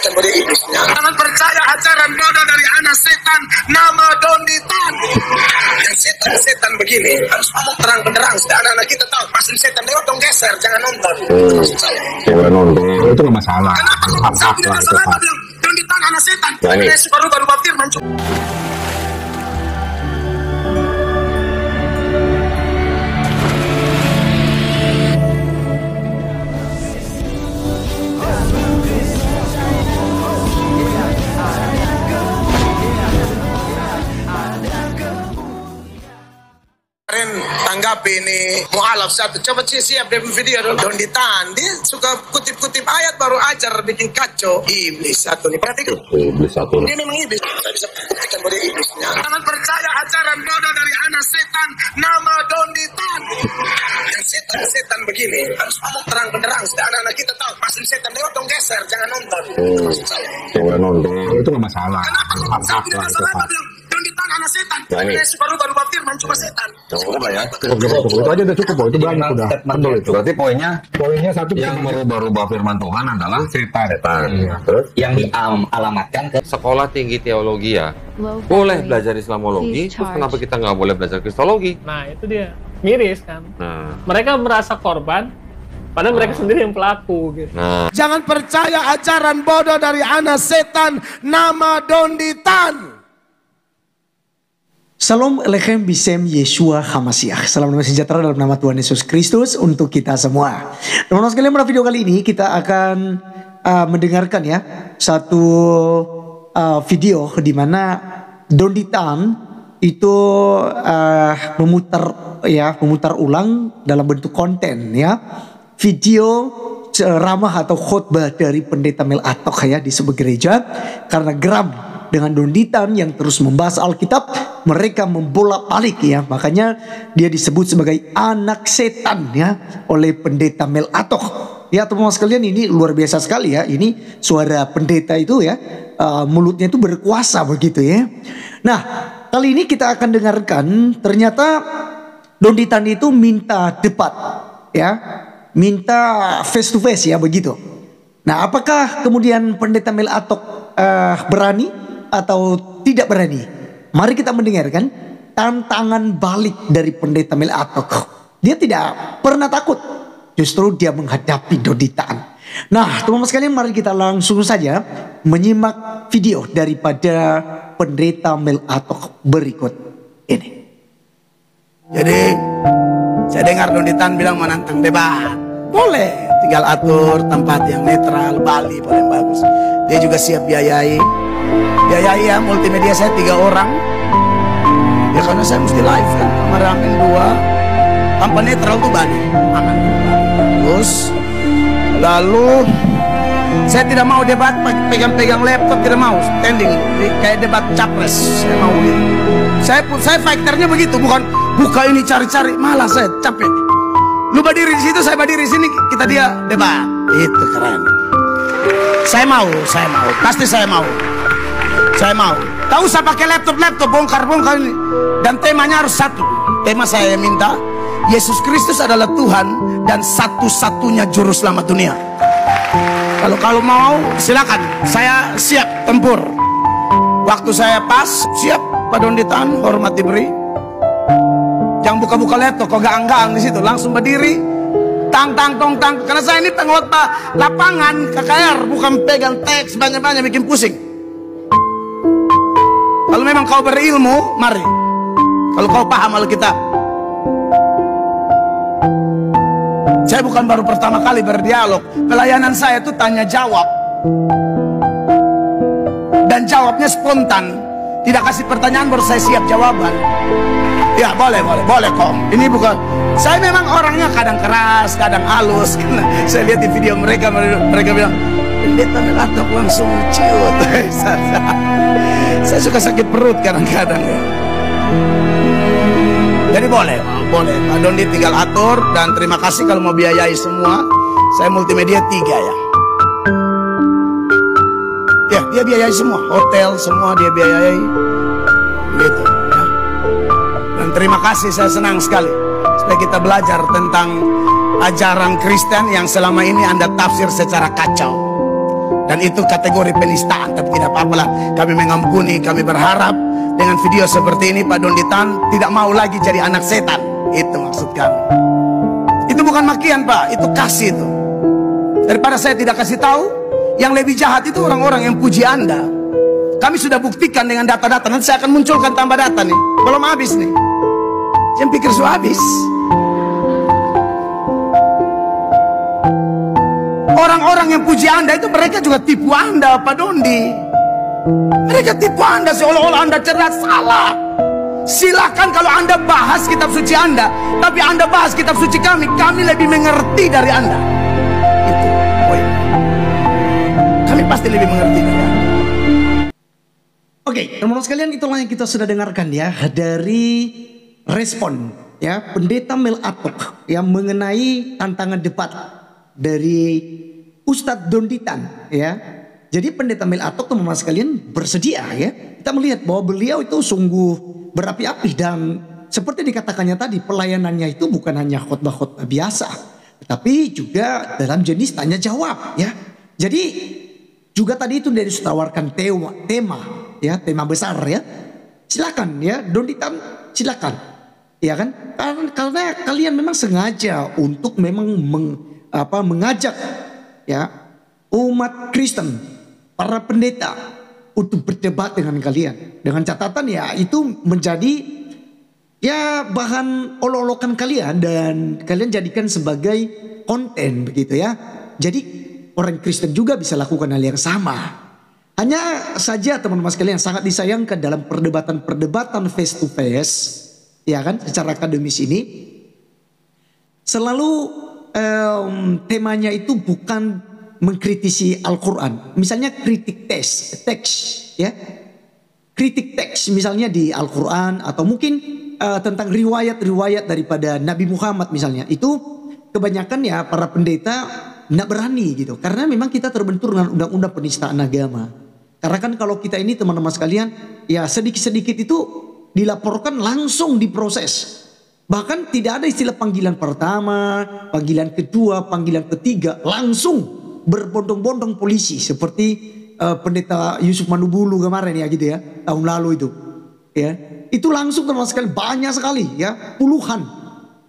buktikan pada iblisnya. Jangan percaya ajaran bodoh dari anak setan nama Donditan. Yang setan begini harus ngomong terang benderang supaya anak-anak kita tahu pasti setan lewat dong, geser, jangan nonton. Jangan nonton itu nggak masalah. Kenapa? Tidak masalah apa bilang Donditan anak setan. Yesus baru firman. Tanggapi ini mualaf satu, coba siap dari video dulu. Donditan dia suka kutip-kutip ayat baru ajar bikin kacau. Iblis satu nih, perhatikan. Iblis satu. Dia memang iblis. Saya bisa buktikan pada iblisnya. Jangan percaya ajaran bodoh dari anak setan nama Donditan. Yang setan begini harus ngomong terang benderang supaya anak-anak kita tahu pasti setan lewat dong, geser, jangan nonton. Jangan nonton itu nggak masalah. Kenapa? Tidak masalah apa bilang Donditan anak setan. Yesus baru firman cuma setan. Coba ya. Itu aja udah cukup, itu banyak udah. Betul itu. Berarti poinnya satu, yang merubah firman Tuhan adalah setan. Iya. Terus yang dialamatkan ke sekolah tinggi teologi ya. Boleh belajar Islamologi, terus kenapa kita nggak boleh belajar Kristologi? Nah itu dia, miris kan. Nah. Mereka merasa korban, padahal mereka sendiri yang pelaku gitu. Nah. Jangan percaya ajaran bodoh dari anak setan nama Donditan. Salam Elechem Bisem Yeshua HaMashiach. Salam damai sejahtera dalam nama Tuhan Yesus Kristus untuk kita semua. Teman-teman sekalian, pada video kali ini kita akan mendengarkan ya satu video di mana Donditan itu memutar ulang dalam bentuk konten ya video ceramah atau khotbah dari pendeta Mel Atok ya di sebuah gereja. Karena geram dengan Donditan yang terus membahas Alkitab, mereka membolak-balik ya, makanya dia disebut sebagai anak setan ya oleh pendeta Mel Atok. Ya teman-teman sekalian, ini luar biasa sekali ya, ini suara pendeta itu ya, mulutnya itu berkuasa begitu ya. Nah kali ini kita akan dengarkan ternyata Donditan itu minta debat ya, minta face to face ya begitu. Nah apakah kemudian pendeta Mel Atok berani atau tidak berani? Mari kita mendengarkan tantangan balik dari pendeta Mel Atok. Dia tidak pernah takut, justru dia menghadapi Donditan. Nah teman-teman sekalian, mari kita langsung saja menyimak video daripada pendeta Mel Atok berikut ini. Jadi saya dengar Donditan bilang menantang debat. Boleh, tinggal atur tempat yang netral, Bali paling bagus. Dia juga siap biayai ya, multimedia saya 3 orang. Ya karena saya mesti live kan, kameramen 2, tanpa netral tuh Bali, aman. Terus lalu saya tidak mau debat pegang-pegang laptop, tidak mau standing kayak debat capres. Saya mau gitu. Saya fighternya begitu, buka ini cari-cari, malah saya capek. Lu berdiri di situ, saya berdiri di sini, kita dia debat. Itu keren. Saya mau, pasti saya mau. Tak usah pakai laptop bongkar ini. Dan temanya harus satu. Tema saya minta, Yesus Kristus adalah Tuhan dan satu-satunya juru selamat dunia. Kalau mau silakan, saya siap tempur. Waktu saya pas, siap Pak Donditan, hormat diberi. Jangan buka-buka laptop, kok gang-gang di situ, langsung berdiri. Tang. Karena saya ini penghotbah lapangan KKR, bukan pegang teks banyak-banyak bikin pusing. Kalau memang kau berilmu, mari. Kalau kau paham Alkitab. Saya bukan baru pertama kali berdialog. Pelayanan saya itu tanya jawab. Dan jawabnya spontan. Tidak kasih pertanyaan baru saya siap jawaban. Ya boleh kok. Ini bukan. Saya memang orangnya kadang keras, kadang halus. Saya lihat di video mereka bilang, pendeta Mel Atok langsung ciut. Saya suka sakit perut kadang-kadang ya. Jadi boleh Pak Dondi tinggal atur. Dan terima kasih kalau mau biayai semua. Saya multimedia 3 ya. Ya dia biayai semua, hotel semua dia biayai gitu ya. Dan terima kasih, saya senang sekali supaya kita belajar tentang ajaran Kristen yang selama ini Anda tafsir secara kacau. Dan itu kategori penistaan, tapi tidak apa-apalah. Kami mengampuni, kami berharap dengan video seperti ini Pak Donditan tidak mau lagi jadi anak setan. Itu maksud kami. Itu bukan makian Pak, itu kasih itu. Daripada saya tidak kasih tahu, yang lebih jahat itu orang-orang yang puji Anda. Kami sudah buktikan dengan data-data. Nanti saya akan munculkan tambah data nih. Belum habis nih. Jangan pikir sudah habis. Orang-orang yang puji Anda itu mereka juga tipu Anda Pak Dondi. Mereka tipu Anda seolah-olah Anda cerdas. Salah. Silakan kalau Anda bahas kitab suci Anda, tapi Anda bahas kitab suci kami lebih mengerti dari Anda. Itu poin. Kami pasti lebih mengerti dari Anda. Oke, teman-teman sekalian, itulah yang kita sudah dengarkan ya dari respon ya Pendeta Mel Atok yang mengenai tantangan debat dari Ustadz Donditan ya. Jadi Pendeta Mel Atok, teman-teman sekalian, bersedia ya. Kita melihat bahwa beliau itu sungguh berapi-api dan seperti dikatakannya tadi, pelayanannya itu bukan hanya khotbah-khotbah biasa, tetapi juga dalam jenis tanya jawab ya. Jadi juga tadi itu dari tawarkan tema besar ya. Silakan ya Donditan, silakan. Ya kan? Karena kalian memang sengaja untuk memang mengajak ya umat Kristen, para pendeta untuk berdebat dengan kalian. Dengan catatan ya itu menjadi ya bahan olok-olokan kalian dan kalian jadikan sebagai konten begitu ya. Jadi orang Kristen juga bisa lakukan hal yang sama. Hanya saja teman-teman sekalian sangat disayangkan dalam perdebatan face to face ya kan secara akademis ini selalu temanya itu bukan mengkritisi Al-Quran. Misalnya kritik teks ya. Kritik teks misalnya di Al-Quran atau mungkin tentang riwayat-riwayat daripada Nabi Muhammad misalnya. Itu kebanyakan ya para pendeta nggak berani gitu. Karena memang kita terbentur dengan undang-undang penistaan agama. Karena kan kalau kita ini teman-teman sekalian ya sedikit-sedikit itu dilaporkan langsung diproses. Bahkan tidak ada istilah panggilan pertama, panggilan kedua, panggilan ketiga. Langsung berbondong-bondong polisi seperti pendeta Yusuf Manubulu kemarin ya gitu ya. Tahun lalu itu. Ya, itu langsung teman-teman sekalian banyak sekali ya. Puluhan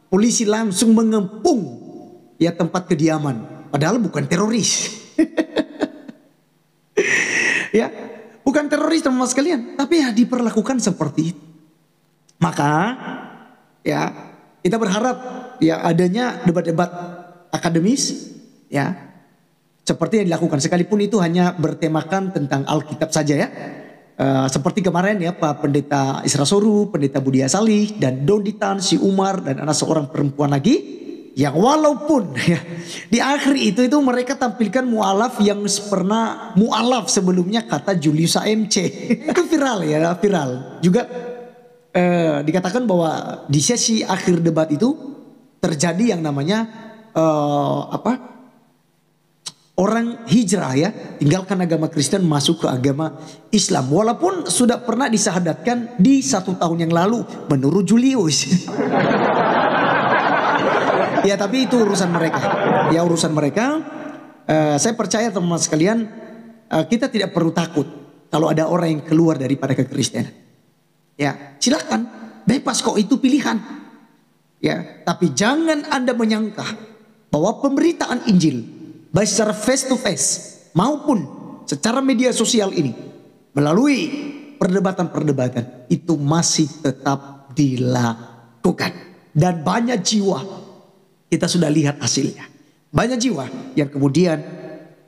polisi langsung mengepung ya tempat kediaman. Padahal bukan teroris. Ya, bukan teroris teman-teman sekalian, tapi ya diperlakukan seperti itu. Maka ya kita berharap ya adanya debat-debat akademis ya seperti yang dilakukan, sekalipun itu hanya bertemakan tentang Alkitab saja ya. Seperti kemarin ya Pak Pendeta Isra Soru, Pendeta Budia Salih dan Donditan, si Umar dan anak seorang perempuan lagi. Yang walaupun ya, di akhir itu mereka tampilkan mu'alaf yang pernah mu'alaf sebelumnya kata Julius AMC. Itu viral ya, viral. Juga dikatakan bahwa di sesi akhir debat itu terjadi yang namanya orang hijrah ya, tinggalkan agama Kristen masuk ke agama Islam. Walaupun sudah pernah disahadatkan di 1 tahun yang lalu menurut Julius. Ya tapi itu urusan mereka. Ya urusan mereka. Saya percaya teman-teman sekalian, kita tidak perlu takut kalau ada orang yang keluar daripada kekristenan. Ya silakan, bebas kok, itu pilihan. Ya, tapi jangan Anda menyangka bahwa pemberitaan Injil baik secara face to face maupun secara media sosial ini melalui perdebatan-perdebatan itu masih tetap dilakukan. Dan banyak jiwa kita sudah lihat hasilnya. Banyak jiwa yang kemudian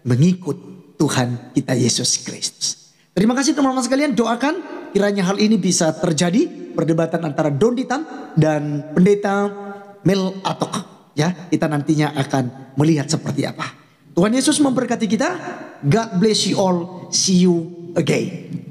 mengikut Tuhan kita Yesus Kristus. Terima kasih teman-teman sekalian, doakan kiranya hal ini bisa terjadi, perdebatan antara Donditan dan Pendeta Mel Atok. Ya, kita nantinya akan melihat seperti apa. Tuhan Yesus memberkati kita. God bless you all. See you again.